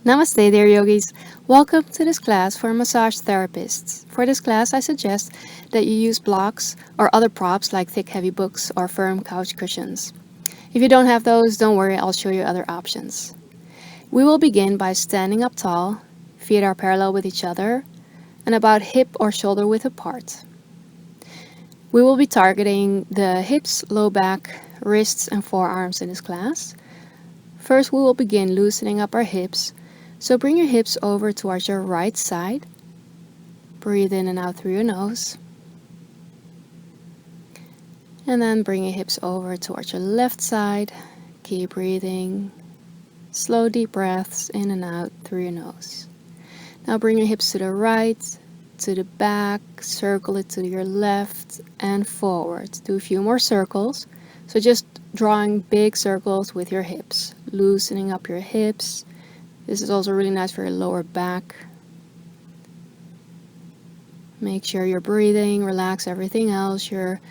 Namaste there, yogis. Welcome to this class for massage therapists. For this class, I suggest that you use blocks or other props like thick, heavy books or firm couch cushions. If you don't have those, don't worry, I'll show you other options. We will begin by standing up tall, feet are parallel with each other, and about hip or shoulder width apart. We will be targeting the hips, low back, wrists, and forearms in this class. First, we will begin loosening up our hips. So bring your hips over towards your right side. Breathe in and out through your nose. And then bring your hips over towards your left side. Keep breathing. Slow, deep breaths in and out through your nose. Now bring your hips to the right, to the back, circle it to your left and forward. Do a few more circles. So just drawing big circles with your hips, loosening up your hips. This is also really nice for your lower back. Make sure you're breathing, relax everything else, your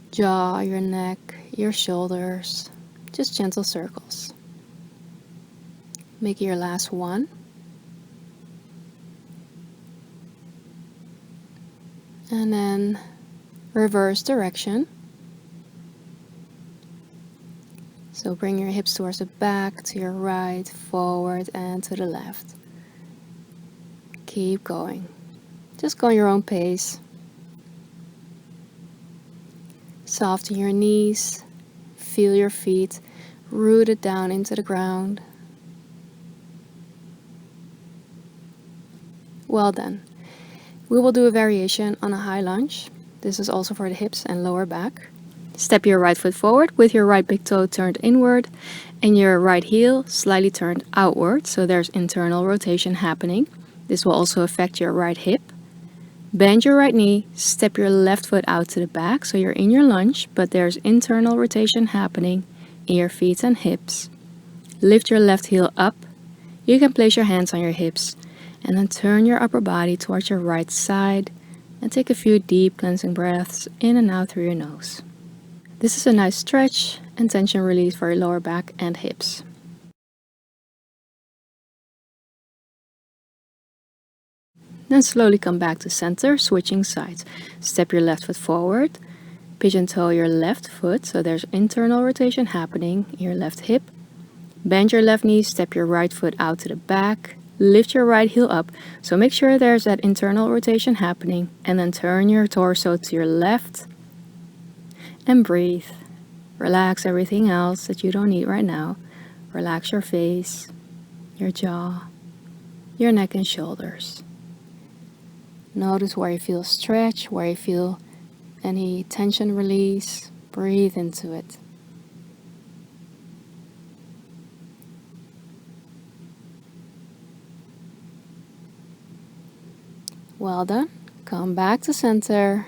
jaw, your neck, your shoulders. Just gentle circles. Make your last one. And then reverse direction. So bring your hips towards the back, to your right, forward, and to the left. Keep going. Just go on your own pace. Soften your knees. Feel your feet rooted down into the ground. Well done. We will do a variation on a high lunge. This is also for the hips and lower back. Step your right foot forward with your right big toe turned inward and your right heel slightly turned outward, so there's internal rotation happening. This will also affect your right hip. Bend your right knee, step your left foot out to the back, so you're in your lunge, but there's internal rotation happening in your feet and hips. Lift your left heel up. You can place your hands on your hips and then turn your upper body towards your right side and take a few deep cleansing breaths in and out through your nose. This is a nice stretch and tension release for your lower back and hips. Then slowly come back to center, switching sides. Step your left foot forward, pigeon toe your left foot, so there's internal rotation happening in your left hip. Bend your left knee, step your right foot out to the back, lift your right heel up, so make sure there's that internal rotation happening, and then turn your torso to your left and breathe. Relax everything else that you don't need right now. Relax your face, your jaw, your neck and shoulders. Notice where you feel stretch, where you feel any tension release. Breathe into it. Well done. Come back to center.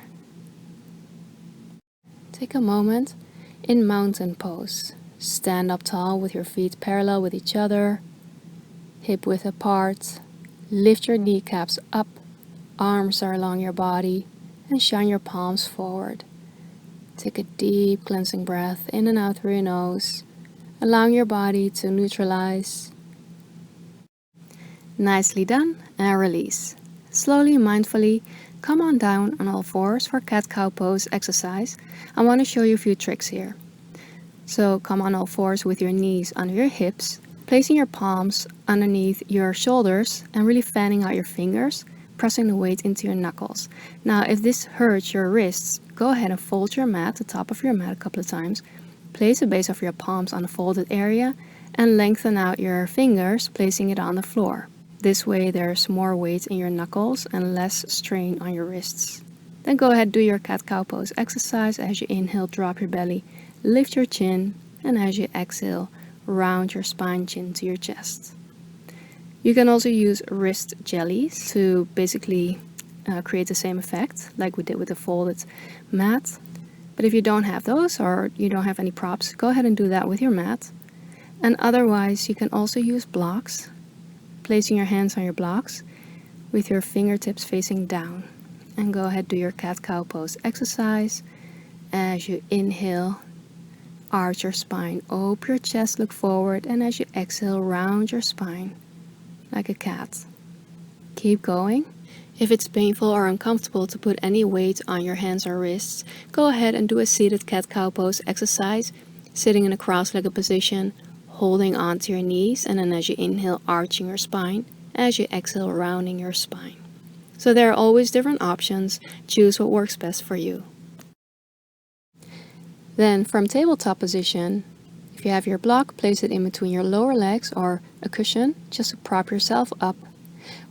Take a moment in mountain pose. Stand up tall with your feet parallel with each other, hip width apart. Lift your kneecaps up, arms are along your body, and shine your palms forward. Take a deep cleansing breath in and out through your nose, allowing your body to neutralize. Nicely done, and release. Slowly, mindfully, come on down on all fours for cat-cow pose exercise. I want to show you a few tricks here. So come on all fours with your knees under your hips, placing your palms underneath your shoulders and really fanning out your fingers, pressing the weight into your knuckles. Now, if this hurts your wrists, go ahead and fold your mat, the top of your mat, a couple of times. Place the base of your palms on the folded area and lengthen out your fingers, placing it on the floor. This way there's more weight in your knuckles and less strain on your wrists. Then go ahead, do your cat-cow pose exercise. As you inhale, drop your belly, lift your chin, and as you exhale, round your spine, chin to your chest. You can also use wrist jellies to basically create the same effect like we did with the folded mat. But if you don't have those or you don't have any props, go ahead and do that with your mat. And otherwise, you can also use blocks, placing your hands on your blocks with your fingertips facing down. And go ahead, do your cat-cow pose exercise. As you inhale, arch your spine, open your chest, look forward, and as you exhale, round your spine. like a cat. Keep going. If it's painful or uncomfortable to put any weight on your hands or wrists, go ahead and do a seated cat-cow pose exercise, sitting in a cross-legged position, holding onto your knees, and then as you inhale, arching your spine, as you exhale, rounding your spine. So there are always different options. Choose what works best for you. Then from tabletop position, if you have your block, place it in between your lower legs or a cushion just to prop yourself up.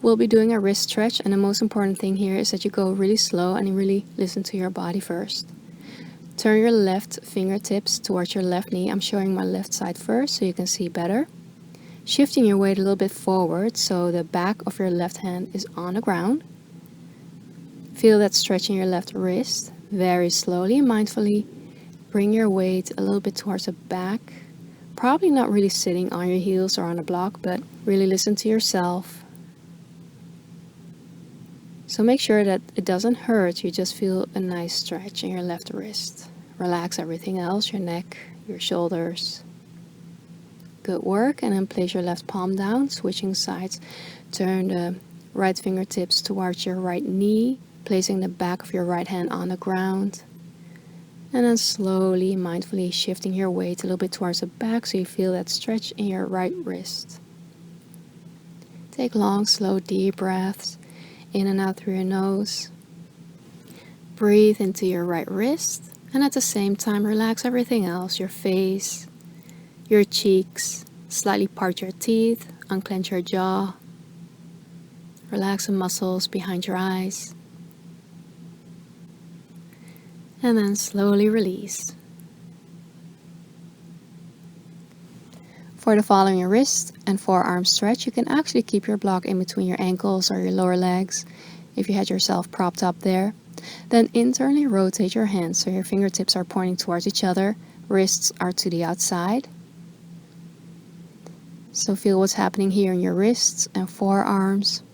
We'll be doing a wrist stretch, and the most important thing here is that you go really slow and really listen to your body first. Turn your left fingertips towards your left knee. I'm showing my left side first so you can see better. Shifting your weight a little bit forward so the back of your left hand is on the ground. Feel that stretch in your left wrist. Very slowly and mindfully bring your weight a little bit towards the back. Probably not really sitting on your heels or on a block, but really listen to yourself. So make sure that it doesn't hurt, you just feel a nice stretch in your left wrist. Relax everything else, your neck, your shoulders. Good work, and then place your left palm down, switching sides. Turn the right fingertips towards your right knee, placing the back of your right hand on the ground. And then slowly, mindfully shifting your weight a little bit towards the back so you feel that stretch in your right wrist. Take long, slow, deep breaths. In and out through your nose. Breathe into your right wrist, and at the same time relax everything else, your face, your cheeks. Slightly part your teeth, unclench your jaw. Relax the muscles behind your eyes. And then slowly release. For the following wrist and forearm stretch, you can actually keep your block in between your ankles or your lower legs if you had yourself propped up there. Then internally rotate your hands so your fingertips are pointing towards each other, wrists are to the outside. So feel what's happening here in your wrists and forearms.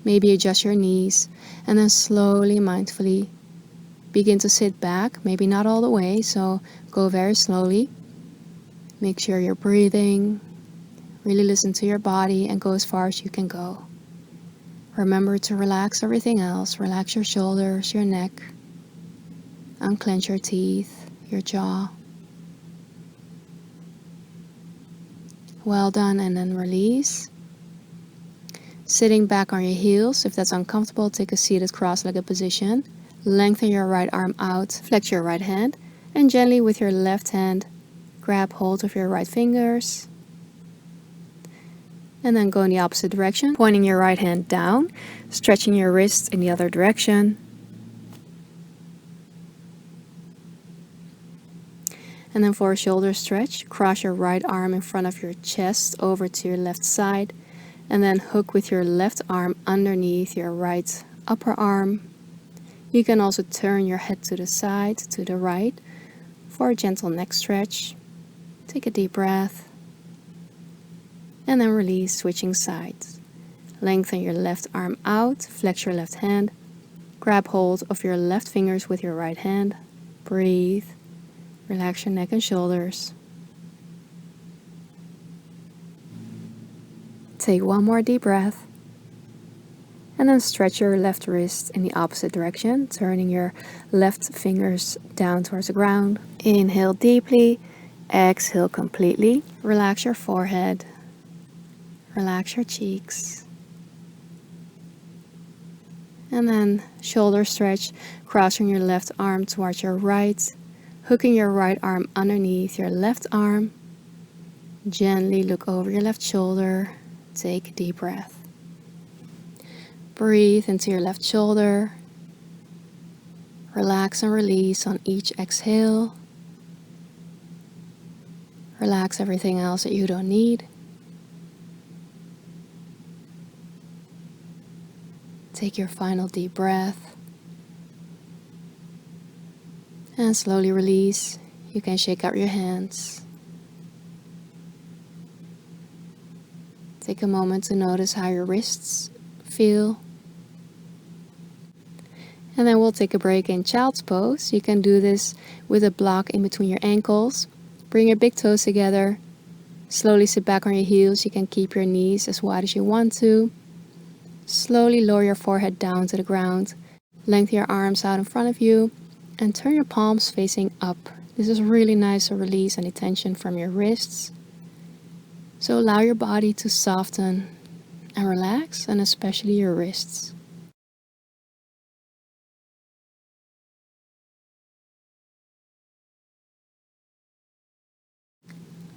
Maybe adjust your knees, and then slowly, mindfully begin to sit back, maybe not all the way, so go very slowly. Make sure you're breathing, really listen to your body, and go as far as you can go. Remember to relax everything else. Relax your shoulders, your neck, unclench your teeth, your jaw. Well done, and then release. Sitting back on your heels, if that's uncomfortable, take a seated cross-legged position. Lengthen your right arm out, flex your right hand, and gently with your left hand, grab hold of your right fingers, and then go in the opposite direction, pointing your right hand down, stretching your wrist in the other direction. And then for a shoulder stretch, cross your right arm in front of your chest over to your left side, and then hook with your left arm underneath your right upper arm. You can also turn your head to the side, to the right, for a gentle neck stretch. Take a deep breath, and then release, switching sides. Lengthen your left arm out, flex your left hand, grab hold of your left fingers with your right hand. Breathe, relax your neck and shoulders. Take one more deep breath, and then stretch your left wrist in the opposite direction, turning your left fingers down towards the ground. Inhale deeply. Exhale completely. Relax your forehead. Relax your cheeks. And then shoulder stretch, crossing your left arm towards your right, hooking your right arm underneath your left arm. Gently look over your left shoulder. Take a deep breath. Breathe into your left shoulder. Relax and release on each exhale. Relax everything else that you don't need. Take your final deep breath. And slowly release. You can shake out your hands. Take a moment to notice how your wrists feel. And then we'll take a break in child's pose. You can do this with a block in between your ankles. Bring your big toes together. Slowly sit back on your heels. You can keep your knees as wide as you want to. Slowly lower your forehead down to the ground. Lengthen your arms out in front of you and turn your palms facing up. This is really nice to release any tension from your wrists. So allow your body to soften and relax, and especially your wrists.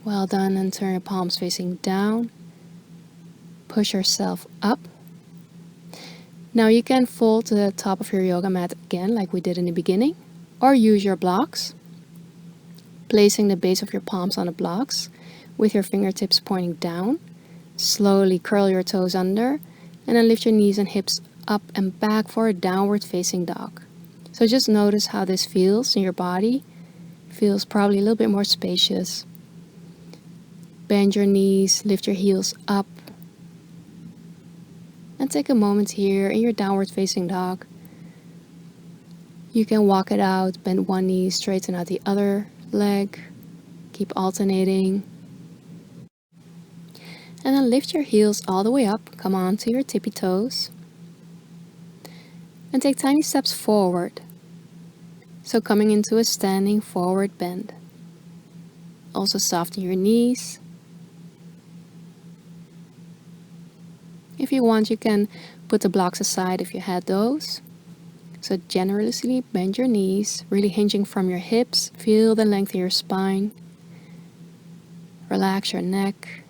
Well done, and turn your palms facing down. Push yourself up. Now you can fold to the top of your yoga mat again like we did in the beginning, or use your blocks, placing the base of your palms on the blocks with your fingertips pointing down. Slowly curl your toes under and then lift your knees and hips up and back for a downward facing dog. So just notice how this feels in your body. Feels probably a little bit more spacious. Bend your knees, lift your heels up, and take a moment here in your downward facing dog. You can walk it out, bend one knee, straighten out the other leg, keep alternating. And then lift your heels all the way up, come on to your tippy toes. And take tiny steps forward. So coming into a standing forward bend. Also soften your knees. If you want, you can put the blocks aside if you had those. So generously bend your knees, really hinging from your hips. Feel the length of your spine. Relax your neck.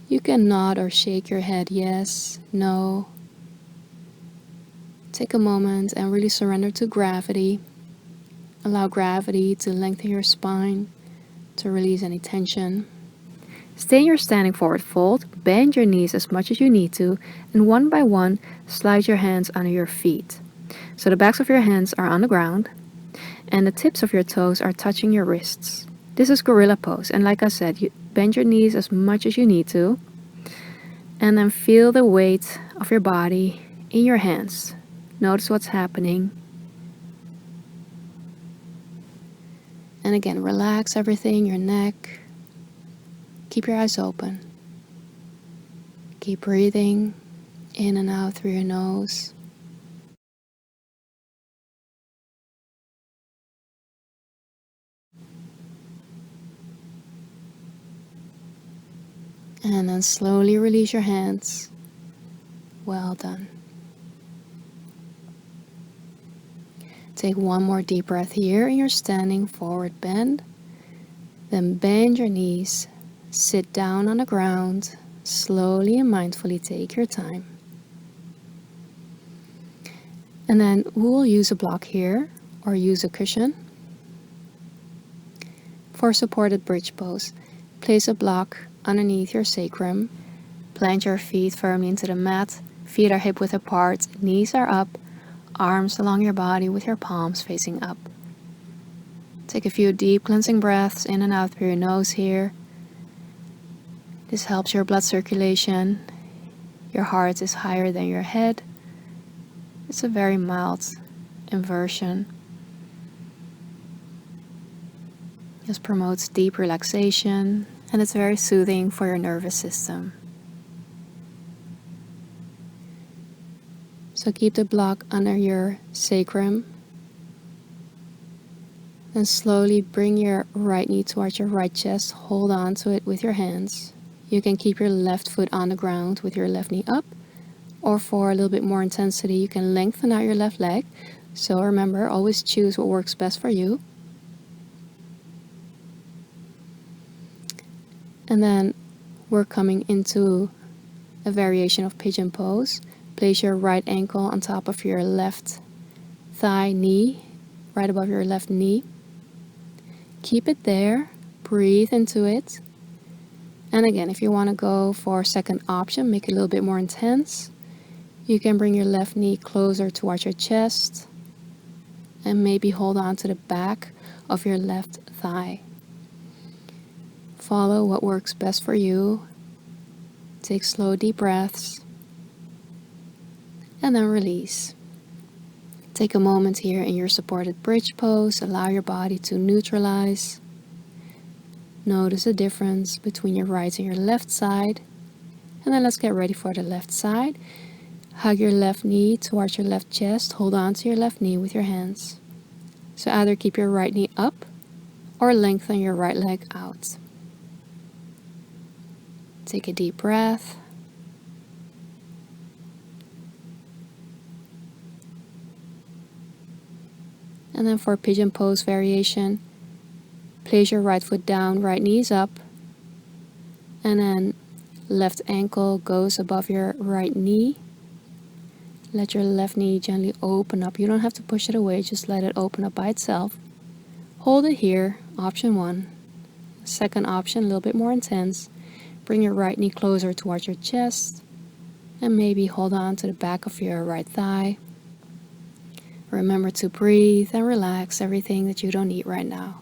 You can nod or shake your head yes, no. Take a moment and really surrender to gravity. Allow gravity to lengthen your spine, to release any tension. Stay in your standing forward fold, bend your knees as much as you need to, and one by one, slide your hands under your feet. So the backs of your hands are on the ground, and the tips of your toes are touching your wrists. This is gorilla pose, and like I said, you bend your knees as much as you need to, and then feel the weight of your body in your hands. Notice what's happening. And again, relax everything, your neck. Keep your eyes open. Keep breathing in and out through your nose. And then slowly release your hands. Well done. Take one more deep breath here in your standing forward bend. Then bend your knees. Sit down on the ground. Slowly and mindfully take your time. And then we'll use a block here or use a cushion. For supported bridge pose, place a block underneath your sacrum. Plant your feet firmly into the mat. Feet are hip width apart, knees are up, arms along your body with your palms facing up. Take a few deep cleansing breaths in and out through your nose here. This helps your blood circulation. Your heart is higher than your head. It's a very mild inversion. This promotes deep relaxation, and it's very soothing for your nervous system. So keep the block under your sacrum. And slowly bring your right knee towards your right chest. Hold on to it with your hands. You can keep your left foot on the ground with your left knee up. Or for a little bit more intensity, you can lengthen out your left leg. So remember, always choose what works best for you. And then we're coming into a variation of pigeon pose. Place your right ankle on top of your left thigh knee, right above your left knee. Keep it there, breathe into it. And again, if you want to go for a second option, make it a little bit more intense. You can bring your left knee closer towards your chest and maybe hold on to the back of your left thigh. Follow what works best for you. Take slow, deep breaths. And then release. Take a moment here in your supported bridge pose. Allow your body to neutralize. Notice the difference between your right and your left side. And then let's get ready for the left side. Hug your left knee towards your left chest. Hold on to your left knee with your hands. So either keep your right knee up or lengthen your right leg out. Take a deep breath. And then for pigeon pose variation, place your right foot down, right knee is up. And then left ankle goes above your right knee. Let your left knee gently open up. You don't have to push it away, just let it open up by itself. Hold it here, option 1. Second option, a little bit more intense. Bring your right knee closer towards your chest and maybe hold on to the back of your right thigh. Remember to breathe and relax everything that you don't need right now.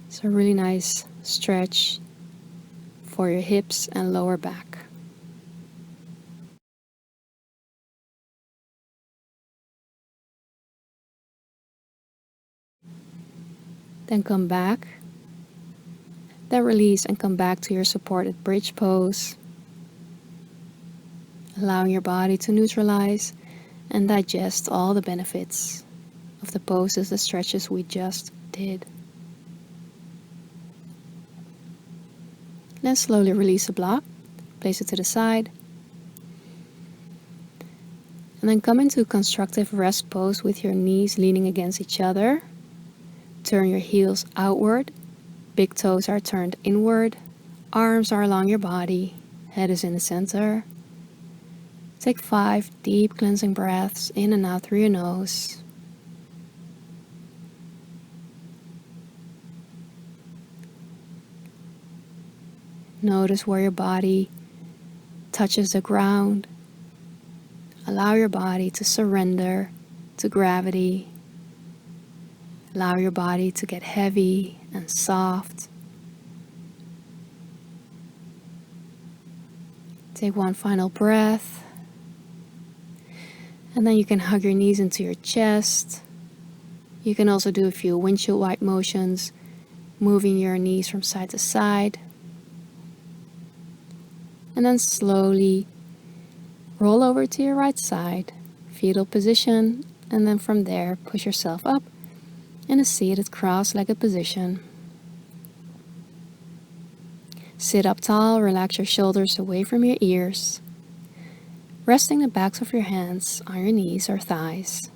It's a really nice stretch for your hips and lower back. Then come back. Then release and come back to your supported bridge pose. Allowing your body to neutralize and digest all the benefits of the poses, the stretches we just did. Then slowly release the block, place it to the side. And then come into constructive rest pose with your knees leaning against each other. Turn your heels outward. Big toes are turned inward. Arms are along your body. Head is in the center. Take 5 deep cleansing breaths in and out through your nose. Notice where your body touches the ground. Allow your body to surrender to gravity. Allow your body to get heavy and soft. Take one final breath. And then you can hug your knees into your chest. You can also do a few windshield wipe motions, moving your knees from side to side. And then slowly roll over to your right side, fetal position, and then from there push yourself up in a seated cross-legged position. Sit up tall, relax your shoulders away from your ears, resting the backs of your hands on your knees or thighs.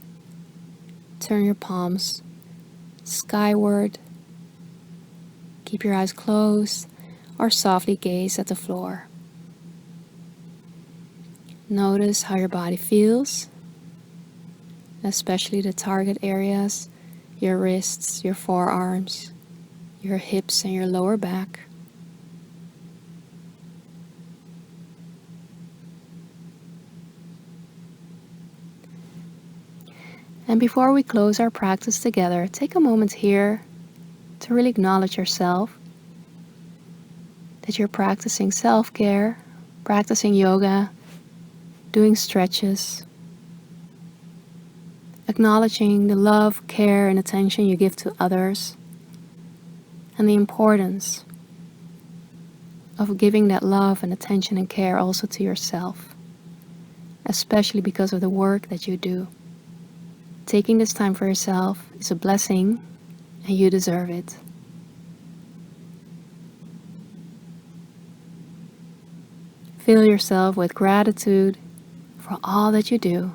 Turn your palms skyward. Keep your eyes closed or softly gaze at the floor. Notice how your body feels, especially the target areas, your wrists, your forearms, your hips, and your lower back. And before we close our practice together, take a moment here to really acknowledge yourself, that you're practicing self-care, practicing yoga, doing stretches, acknowledging the love, care, and attention you give to others, and the importance of giving that love and attention and care also to yourself, especially because of the work that you do. Taking this time for yourself is a blessing, and you deserve it. Fill yourself with gratitude for all that you do.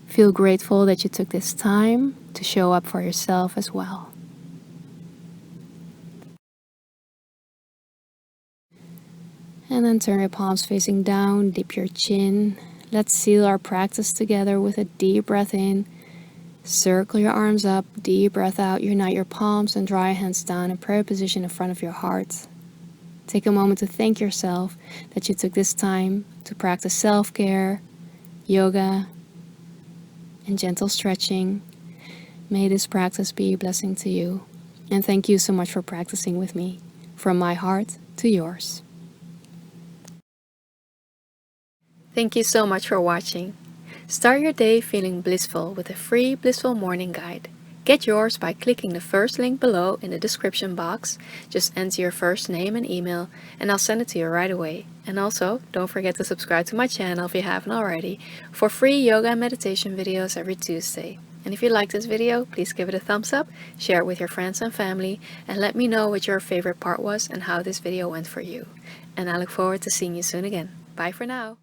Feel grateful that you took this time to show up for yourself as well. And then turn your palms facing down, dip your chin. Let's seal our practice together with a deep breath in. Circle your arms up, deep breath out. Unite your palms and draw your hands down in prayer position in front of your heart. Take a moment to thank yourself that you took this time to practice self-care, yoga, and gentle stretching. May this practice be a blessing to you. And thank you so much for practicing with me. From my heart to yours. Thank you so much for watching. Start your day feeling blissful with a free Blissful Morning Guide. Get yours by clicking the first link below in the description box. Just enter your first name and email and I'll send it to you right away. And also, don't forget to subscribe to my channel if you haven't already for free yoga and meditation videos every Tuesday. And if you like this video, please give it a thumbs up, share it with your friends and family, and let me know what your favorite part was and how this video went for you. And I look forward to seeing you soon again. Bye for now.